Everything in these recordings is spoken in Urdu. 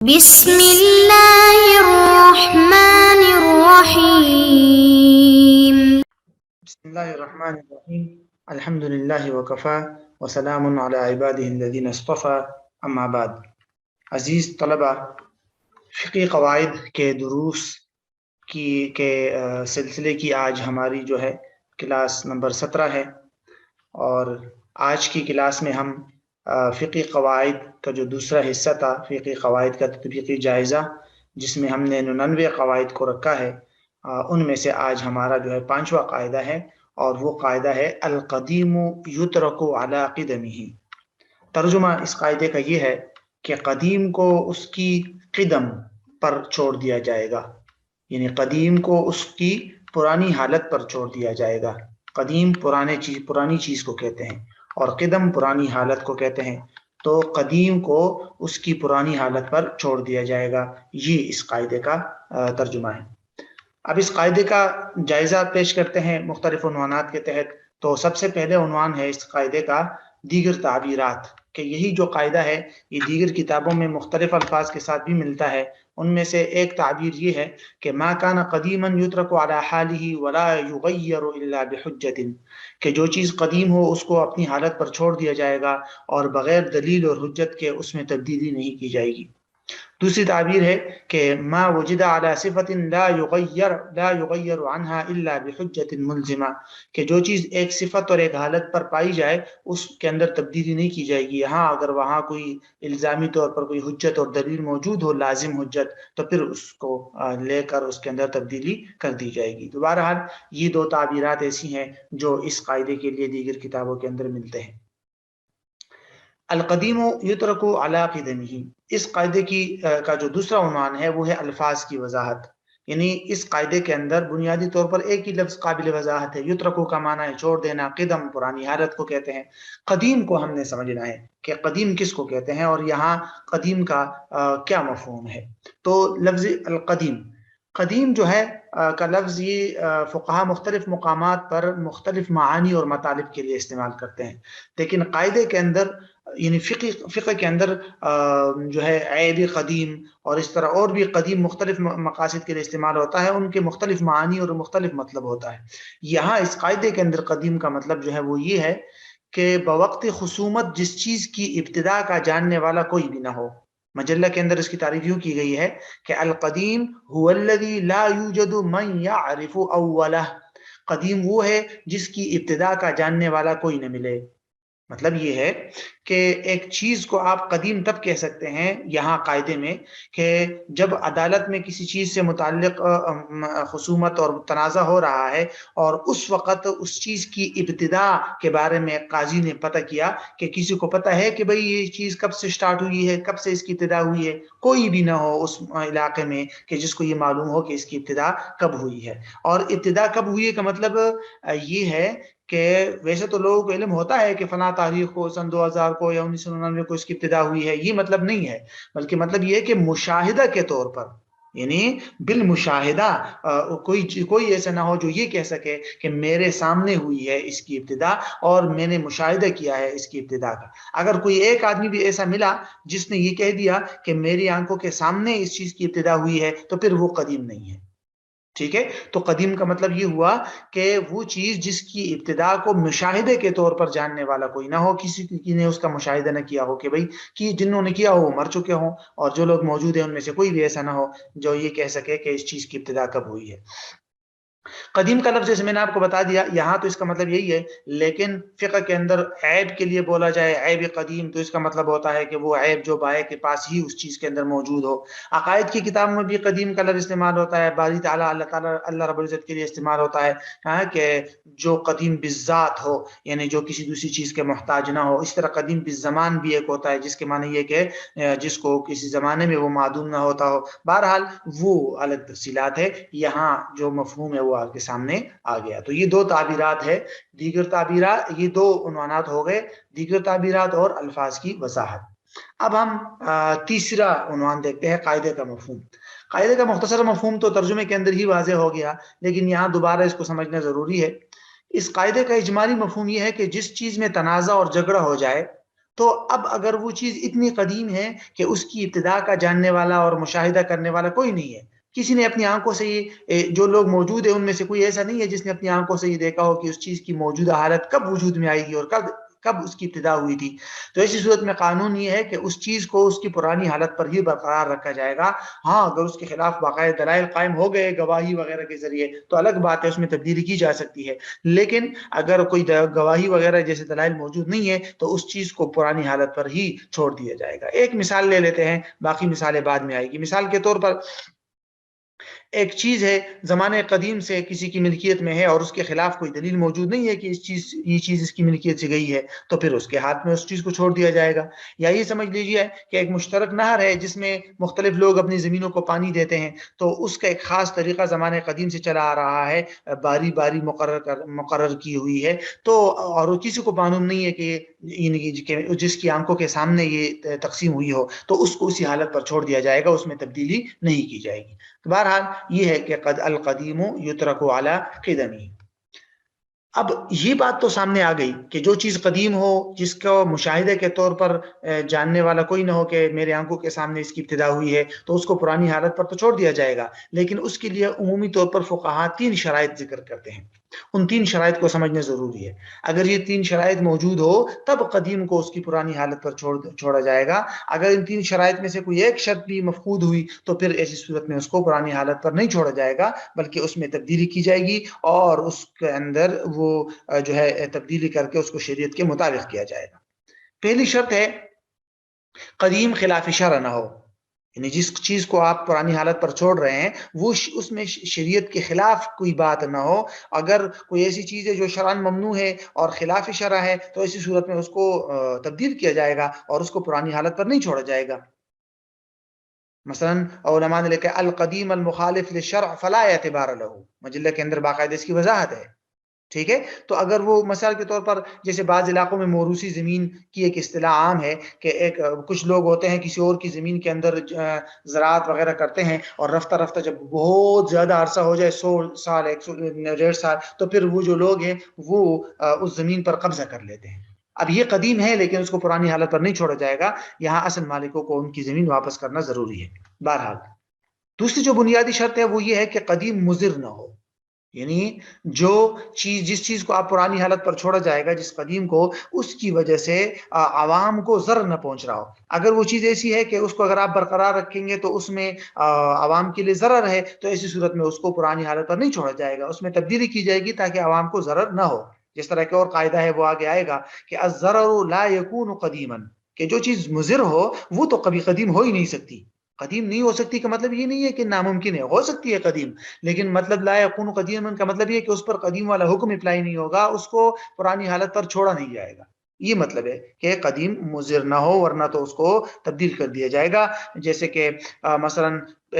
بسم اللہ الرحمن الرحیم. بسم اللہ الرحمن الرحیم. الحمد للہ وکفا وسلام علی عبادہ الذین اصطفى. اما بعد. عزیز طلبہ، فقی قواعد کے دروس کے سلسلے کی آج ہماری جو ہے کلاس نمبر 17 ہے، اور آج کی کلاس میں ہم فقی قواعد کا جو دوسرا حصہ تھا، فقی قواعد کا تطبیقی جائزہ، جس میں ہم نے 99 قواعد کو رکھا ہے، ان میں سے آج ہمارا جو ہے 5واں قاعدہ ہے، اور وہ قاعدہ ہے القدیم یترک علی قدمہ. ترجمہ اس قاعدے کا یہ ہے کہ قدیم کو اس کی قدم پر چھوڑ دیا جائے گا، یعنی قدیم کو اس کی پرانی حالت پر چھوڑ دیا جائے گا. قدیم پرانی چیز کو کہتے ہیں، اور قدم پرانی حالت کو کہتے ہیں. تو قدیم کو اس کی پرانی حالت پر چھوڑ دیا جائے گا، یہ اس قاعدے کا ترجمہ ہے. اب اس قاعدے کا جائزہ پیش کرتے ہیں مختلف عنوانات کے تحت. تو سب سے پہلے عنوان ہے اس قاعدے کا دیگر تعبیرات، کہ یہی جو قاعدہ ہے یہ دیگر کتابوں میں مختلف الفاظ کے ساتھ بھی ملتا ہے. ان میں سے ایک تعبیر یہ ہے کہ ما کان قدیما یترک علی حالہ ولا یغیر الا بحجۃ، کہ جو چیز قدیم ہو اس کو اپنی حالت پر چھوڑ دیا جائے گا اور بغیر دلیل اور حجت کے اس میں تبدیلی نہیں کی جائے گی. دوسری تعبیر ہے کہ ما وجد علی صفت لا یغیر عنها الا بحجت ملزمہ، کہ جو چیز ایک صفت اور ایک حالت پر پائی جائے اس کے اندر تبدیلی نہیں کی جائے گی. یہاں اگر وہاں کوئی الزامی طور پر کوئی حجت اور دلیل موجود ہو، لازم حجت، تو پھر اس کو لے کر اس کے اندر تبدیلی کر دی جائے گی. تو بہرحال یہ دو تعبیرات ایسی ہیں جو اس قاعدے کے لیے دیگر کتابوں کے اندر ملتے ہیں. القدیم یترک علی قدمہ، اس قاعدے کا جو دوسرا عنوان ہے وہ ہے الفاظ کی وضاحت. یعنی اس قاعدے کے اندر بنیادی طور پر ایک ہی لفظ قابل وضاحت ہے. یترکو کا معنی ہے چھوڑ دینا، قدم پرانی حالت کو کہتے ہیں. قدیم کو ہم نے سمجھنا ہے کہ قدیم کس کو کہتے ہیں، اور یہاں قدیم کا کیا مفہوم ہے. تو لفظ القدیم، قدیم جو ہے کا لفظ یہ فقہا مختلف مقامات پر مختلف معانی اور مطالب کے لیے استعمال کرتے ہیں. لیکن قاعدے کے اندر، یعنی فقہ کے اندر جو ہے عیب قدیم اور اس طرح اور بھی قدیم مختلف مقاصد کے لیے استعمال ہوتا ہے، ان کے مختلف معانی اور مختلف مطلب ہوتا ہے. یہاں اس قاعدے کے اندر قدیم کا مطلب جو ہے وہ یہ ہے کہ بوقت خصومت جس چیز کی ابتدا کا جاننے والا کوئی بھی نہ ہو. مجلہ کے اندر اس کی تعریف یوں کی گئی ہے کہ القدیم هو الذی لا یوجد من یعرف اولہ، قدیم وہ ہے جس کی ابتدا کا جاننے والا کوئی نہ ملے. مطلب یہ ہے کہ ایک چیز کو آپ قدیم تب کہہ سکتے ہیں یہاں قاعدے میں کہ جب عدالت میں کسی چیز سے متعلق خصومت اور تنازع ہو رہا ہے، اور اس وقت اس چیز کی ابتدا کے بارے میں قاضی نے پتہ کیا کہ کسی کو پتہ ہے کہ بھئی یہ چیز کب سے سٹارٹ ہوئی ہے، کب سے اس کی ابتدا ہوئی ہے. کوئی بھی نہ ہو اس علاقے میں کہ جس کو یہ معلوم ہو کہ اس کی ابتدا کب ہوئی ہے. اور ابتدا کب ہوئی ہے کا مطلب یہ ہے کہ ویسے تو لوگوں کو علم ہوتا ہے کہ فلاں تاریخ کو سن 2000 کو یا 1999 کو اس کی ابتدا ہوئی ہے، یہ مطلب نہیں ہے. بلکہ مطلب یہ ہے کہ مشاہدہ کے طور پر، یعنی بالمشاہدہ کوئی ایسا نہ ہو جو یہ کہہ سکے کہ میرے سامنے ہوئی ہے اس کی ابتدا اور میں نے مشاہدہ کیا ہے اس کی ابتدا کا. اگر کوئی ایک آدمی بھی ایسا ملا جس نے یہ کہہ دیا کہ میری آنکھوں کے سامنے اس چیز کی ابتدا ہوئی ہے، تو پھر وہ قدیم نہیں ہے. ٹھیک ہے. تو قدیم کا مطلب یہ ہوا کہ وہ چیز جس کی ابتدا کو مشاہدے کے طور پر جاننے والا کوئی نہ ہو، کسی نے اس کا مشاہدہ نہ کیا ہو، کہ بھئی کہ جنہوں نے کیا ہو وہ مر چکے ہوں، اور جو لوگ موجود ہیں ان میں سے کوئی بھی ایسا نہ ہو جو یہ کہہ سکے کہ اس چیز کی ابتدا کب ہوئی ہے. قدیم کا لفظ جیسے میں نے آپ کو بتا دیا یہاں تو اس کا مطلب یہی ہے، لیکن فقہ کے اندر عیب کے لیے بولا جائے عیب قدیم، تو اس کا مطلب ہوتا ہے کہ وہ عیب جو بائے کے پاس ہی اس چیز کے اندر موجود ہو. عقائد کی کتاب میں بھی قدیم کا لفظ استعمال ہوتا ہے. باری تعالیٰ اللہ رب العزت کے لیے استعمال ہوتا ہے کہ جو قدیم بالذات ہو، یعنی جو کسی دوسری چیز کے محتاج نہ ہو. اس طرح قدیم بالزمان بھی ایک ہوتا ہے جس کے معنی یہ کہ جس کو کسی زمانے میں وہ معدوم نہ ہوتا ہو. بہرحال وہ الگ تفصیلات ہے، یہاں جو مفہوم ہے وہ آپ کے سامنے آ گیا. تو یہ دو تعبیرات ہے، دیگر تعبیرات، یہ دو عنوانات ہو گئے، دیگر تعبیرات اور الفاظ کی وضاحت. اب ہم تیسرا عنوان دیکھتے ہیں، قاعدے کا مفہوم. قاعدے کا مختصر مفہوم تو ترجمے کے اندر ہی واضح ہو گیا، لیکن یہاں دوبارہ اس کو سمجھنا ضروری ہے. اس قاعدے کا اجمالی مفہوم یہ ہے کہ جس چیز میں تنازع اور جھگڑا ہو جائے تو اب اگر وہ چیز اتنی قدیم ہے کہ اس کی ابتدا کا جاننے والا اور مشاہدہ کرنے والا کوئی نہیں ہے، کسی نے اپنی آنکھوں سے یہ جو لوگ موجود ہیں ان میں سے کوئی ایسا نہیں ہے جس نے اپنی آنکھوں سے یہ دیکھا ہو کہ اس چیز کی موجودہ حالت کب وجود میں آئے گی اور کب اس کی ابتدا ہوئی تھی، تو ایسی صورت میں قانون یہ ہے کہ اس چیز کو اس کی پرانی حالت پر ہی برقرار رکھا جائے گا۔ ہاں اگر اس کے خلاف باقاعدہ دلائل قائم ہو گئے گواہی وغیرہ کے ذریعے تو الگ بات ہے، اس میں تبدیلی کی جا سکتی ہے، لیکن اگر کوئی گواہی وغیرہ جیسے دلائل موجود نہیں ہے تو اس چیز کو پرانی حالت پر ہی چھوڑ دیا جائے گا۔ ایک مثال لے لیتے ہیں، باقی مثالیں بعد میں آئے گی۔ مثال کے طور پر ایک چیز ہے زمانے قدیم سے کسی کی ملکیت میں ہے اور اس کے خلاف کوئی دلیل موجود نہیں ہے کہ یہ چیز اس کی ملکیت سے گئی ہے، تو پھر اس کے ہاتھ میں اس چیز کو چھوڑ دیا جائے گا۔ یا یہ سمجھ لیجیے کہ ایک مشترک نہر ہے جس میں مختلف لوگ اپنی زمینوں کو پانی دیتے ہیں، تو اس کا ایک خاص طریقہ زمانے قدیم سے چلا آ رہا ہے، باری باری مقرر کی ہوئی ہے، تو اور کسی کو معلوم نہیں ہے کہ جس کی آنکھوں کے سامنے یہ تقسیم ہوئی ہو، تو اس کو اسی حالت پر چھوڑ دیا جائے گا، اس میں تبدیلی نہیں کی جائے گی۔ تو بہرحال یہ ہے کہ قد القدیم یترک علی قدمی۔ اب یہ بات تو سامنے آ گئی کہ جو چیز قدیم ہو، جس کو مشاہدے کے طور پر جاننے والا کوئی نہ ہو کہ میرے آنکھوں کے سامنے اس کی ابتدا ہوئی ہے، تو اس کو پرانی حالت پر تو چھوڑ دیا جائے گا، لیکن اس کے لیے عمومی طور پر فقہا 3 شرائط ذکر کرتے ہیں۔ ان 3 شرائط کو سمجھنا ضروری ہے۔ اگر یہ 3 شرائط موجود ہو تب قدیم کو اس کی پرانی حالت پر چھوڑا جائے گا۔ اگر ان 3 شرائط میں سے کوئی ایک شرط بھی مفقود ہوئی تو پھر ایسی صورت میں اس کو پرانی حالت پر نہیں چھوڑا جائے گا، بلکہ اس میں تبدیلی کی جائے گی اور اس کے اندر وہ جو ہے تبدیلی کر کے اس کو شریعت کے مطابق کیا جائے گا۔ پہلی شرط ہے قدیم خلاف شرع نہ ہو، یعنی جس چیز کو آپ پرانی حالت پر چھوڑ رہے ہیں وہ اس میں شریعت کے خلاف کوئی بات نہ ہو۔ اگر کوئی ایسی چیز ہے جو شرعاً ممنوع ہے اور خلاف شرع ہے تو ایسی صورت میں اس کو تبدیل کیا جائے گا اور اس کو پرانی حالت پر نہیں چھوڑا جائے گا۔ مثلا علماء نے لکھا القدیم المخالف للشرع فلا اعتبار له، مجلہ کے اندر باقاعدہ اس کی وضاحت ہے، ٹھیک ہے۔ تو اگر وہ مثال کے طور پر جیسے بعض علاقوں میں موروثی زمین کی ایک اصطلاح عام ہے کہ کچھ لوگ ہوتے ہیں کسی اور کی زمین کے اندر زراعت وغیرہ کرتے ہیں، اور رفتہ رفتہ جب بہت زیادہ عرصہ ہو جائے 100 سال 150 سال، تو پھر وہ جو لوگ ہیں وہ اس زمین پر قبضہ کر لیتے ہیں۔ اب یہ قدیم ہے لیکن اس کو پرانی حالت پر نہیں چھوڑا جائے گا، یہاں اصل مالکوں کو ان کی زمین واپس کرنا ضروری ہے۔ بہرحال دوسری جو بنیادی شرط ہے وہ یہ ہے کہ قدیم مضر نہ ہو، یعنی جس چیز کو آپ پرانی حالت پر چھوڑا جائے گا، جس قدیم کو، اس کی وجہ سے عوام کو ضرر نہ پہنچ رہا ہو۔ اگر وہ چیز ایسی ہے کہ اس کو اگر آپ برقرار رکھیں گے تو اس میں عوام کے لیے ضرر ہے، تو ایسی صورت میں اس کو پرانی حالت پر نہیں چھوڑا جائے گا، اس میں تبدیلی کی جائے گی تاکہ عوام کو ضرر نہ ہو۔ جس طرح کے اور قاعدہ ہے وہ آگے آئے گا کہ الضرر لا يكون قدیما، کہ جو چیز مضر ہو وہ تو کبھی قدیم ہو ہی نہیں سکتی۔ قدیم نہیں ہو سکتی کا مطلب یہ نہیں ہے کہ ناممکن ہے، ہو سکتی ہے قدیم، لیکن مطلب لا یکون قدیما کا مطلب یہ ہے کہ اس پر قدیم والا حکم اپلائی نہیں ہوگا، اس کو پرانی حالت پر چھوڑا نہیں جائے گا۔ یہ مطلب ہے کہ قدیم مضر نہ ہو، ورنہ تو اس کو تبدیل کر دیا جائے گا۔ جیسے کہ مثلا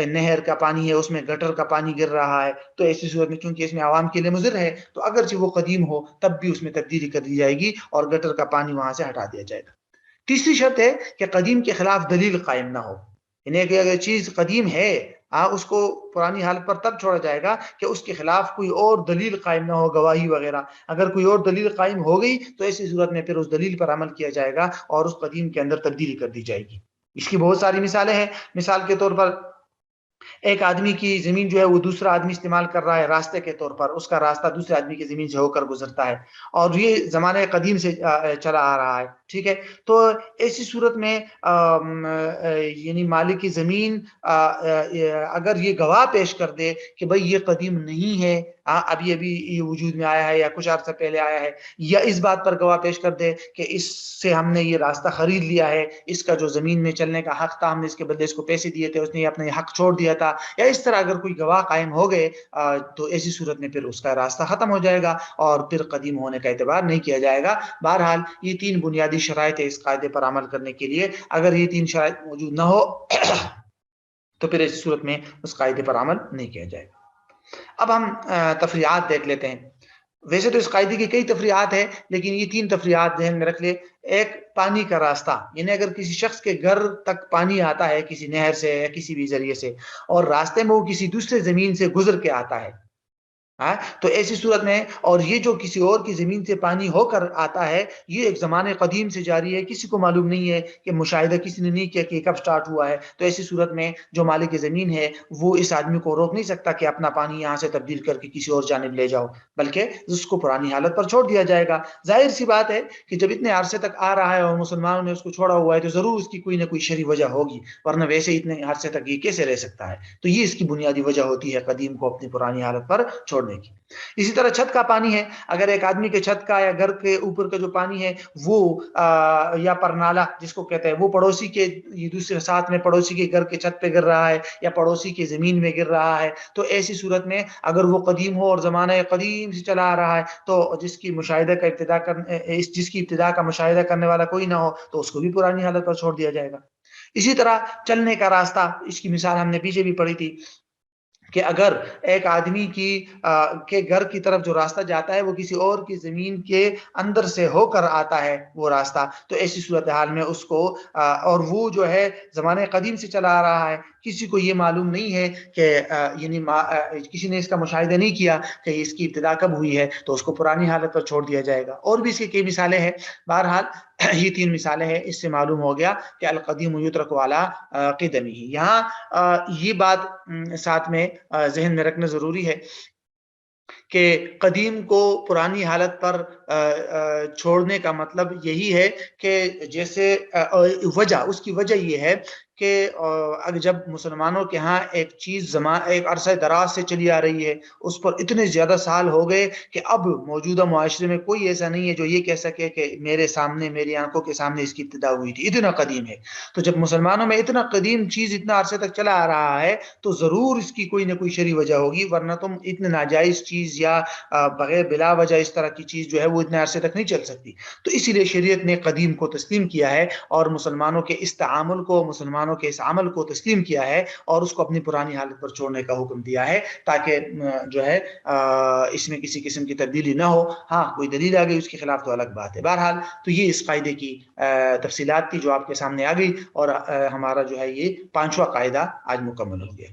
نہر کا پانی ہے، اس میں گٹر کا پانی گر رہا ہے، تو ایسی صورت میں چونکہ اس میں عوام کے لیے مضر ہے تو اگرچہ وہ قدیم ہو تب بھی اس میں تبدیلی کر دی جائے گی اور گٹر کا پانی وہاں سے ہٹا دیا جائے گا۔ تیسری شرط ہے کہ قدیم کے خلاف دلیل قائم نہ ہو، یعنی کہ اگر چیز قدیم ہے اس کو پرانی حالت پر تب چھوڑا جائے گا کہ اس کے خلاف کوئی اور دلیل قائم نہ ہو، گواہی وغیرہ۔ اگر کوئی اور دلیل قائم ہو گئی تو ایسی صورت میں پھر اس دلیل پر عمل کیا جائے گا اور اس قدیم کے اندر تبدیلی کر دی جائے گی۔ اس کی بہت ساری مثالیں ہیں۔ مثال کے طور پر ایک آدمی کی زمین جو ہے وہ دوسرا آدمی استعمال کر رہا ہے راستے کے طور پر، اس کا راستہ دوسرے آدمی کی زمین سے ہو کر گزرتا ہے اور یہ زمانے قدیم سے چلا آ رہا ہے، ٹھیک ہے۔ تو ایسی صورت میں یعنی مالک کی زمین اگر یہ گواہ پیش کر دے کہ بھئی یہ قدیم نہیں ہے، ابھی یہ وجود میں آیا ہے یا کچھ عرصہ پہلے آیا ہے، یا اس بات پر گواہ پیش کر دے کہ اس سے ہم نے یہ راستہ خرید لیا ہے، اس کا جو زمین میں چلنے کا حق تھا ہم نے اس کے بدلے اس کو پیسے دیے تھے، اس نے اپنا حق چھوڑ دیا تھا، یا اس طرح اگر کوئی گواہ قائم ہو گئے تو ایسی صورت میں پھر اس کا راستہ ختم ہو جائے گا اور پھر قدیم ہونے کا اعتبار نہیں کیا جائے گا۔ بہرحال یہ 3 بنیادی شرائط ہے اس قاعدے پر عمل کرنے کے لیے، اگر یہ 3 شرائط موجود نہ ہو تو پھر ایسی صورت میں اس قاعدے پر عمل نہیں کیا جائے گا۔ اب ہم تفریعات دیکھ لیتے ہیں۔ ویسے تو اس قاعدے کی کئی تفریعات ہیں لیکن یہ 3 تفریعات ذہن میں رکھ لے۔ ایک پانی کا راستہ، یعنی اگر کسی شخص کے گھر تک پانی آتا ہے کسی نہر سے یا کسی بھی ذریعے سے اور راستے میں وہ کسی دوسرے زمین سے گزر کے آتا ہے، ہاں تو ایسی صورت میں، اور یہ جو کسی اور کی زمین سے پانی ہو کر آتا ہے یہ ایک زمانے قدیم سے جاری ہے، کسی کو معلوم نہیں ہے کہ مشاہدہ کسی نے نہیں کیا کہ کب سٹارٹ ہوا ہے، تو ایسی صورت میں جو مالک زمین ہے وہ اس آدمی کو روک نہیں سکتا کہ اپنا پانی یہاں سے تبدیل کر کے کسی اور جانب لے جاؤ، بلکہ اس کو پرانی حالت پر چھوڑ دیا جائے گا۔ ظاہر سی بات ہے کہ جب اتنے عرصے تک آ رہا ہے اور مسلمانوں نے اس کو چھوڑا ہوا ہے تو ضرور اس کی کوئی نہ کوئی شرعی وجہ ہوگی، ورنہ ویسے اتنے عرصے تک یہ کیسے رہ سکتا ہے؟ تو یہ اس کی بنیادی وجہ ہوتی ہے قدیم کو اپنی پرانی حالت پر چھوڑنے کی۔ اسی طرح چھت کا پانی ہے، اگر ایک آدمی کے چھت کا یا گھر کے اوپر کا جو پانی ہے وہ یا پرنالا جس کو کہتے ہیں وہ پڑوسی کے دوسرے ساتھ میں پڑوسی کے گھر کے چھت پہ گر رہا ہے یا پڑوسی کی زمین میں گر رہا ہے، تو ایسی صورت میں اگر وہ قدیم ہو اور زمانہ قدیم سے چلا آ رہا ہے تو جس کی ابتدا کا مشاہدہ کرنے والا کوئی نہ ہو تو اس کو بھی پرانی حالت پر چھوڑ دیا جائے گا۔ اسی طرح چلنے کا راستہ، اس کی مثال ہم نے پیچھے بھی پڑھی تھی کہ اگر ایک آدمی کے گھر کی طرف جو راستہ جاتا ہے وہ کسی اور کی زمین کے اندر سے ہو کر آتا ہے وہ راستہ، تو ایسی صورتحال میں اس کو اور وہ جو ہے زمانے قدیم سے چلا آ رہا ہے، کسی کو یہ معلوم نہیں ہے کہ یعنی کسی نے اس کا مشاہدہ نہیں کیا کہ اس کی ابتدا کب ہوئی ہے، تو اس کو پرانی حالت پر چھوڑ دیا جائے گا۔ اور بھی اس کی کئی مثالیں ہیں، بہرحال یہ 3 مثالیں ہیں، اس سے معلوم ہو گیا کہ القدیم یترک علی قدمہ۔ یہاں یہ بات ساتھ میں ذہن میں رکھنا ضروری ہے کہ قدیم کو پرانی حالت پر چھوڑنے کا مطلب یہی ہے کہ جیسے اس کی وجہ یہ ہے کہ جب مسلمانوں کے ہاں ایک چیز ایک عرصہ دراز سے چلی آ رہی ہے، اس پر اتنے زیادہ سال ہو گئے کہ اب موجودہ معاشرے میں کوئی ایسا نہیں ہے جو یہ کہہ سکے کہ میرے سامنے، میری آنکھوں کے سامنے اس کی ابتدا ہوئی تھی، اتنا قدیم ہے۔ تو جب مسلمانوں میں اتنا قدیم چیز اتنا عرصے تک چلا آ رہا ہے تو ضرور اس کی کوئی نہ کوئی شرعی وجہ ہوگی، ورنہ تم اتنے ناجائز چیز یا بغیر بلا وجہ اس طرح کی چیز جو ہے وہ اتنے عرصے تک نہیں چل سکتی۔ تو اسی لیے شریعت نے قدیم کو تسلیم کیا ہے اور مسلمانوں کے اس تعامل کو، مسلمانوں کے اس عمل کو تسلیم کیا ہے اور اس کو اپنی پرانی حالت پر چھوڑنے کا حکم دیا ہے، تاکہ جو ہے اس میں کسی قسم کی تبدیلی نہ ہو۔ ہاں کوئی دلیل آ گئی اس کے خلاف تو الگ بات ہے۔ بہرحال تو یہ اس قاعدے کی تفصیلات تھی جو آپ کے سامنے آ گئی، اور ہمارا جو ہے یہ 5واں قاعدہ آج مکمل ہو گیا۔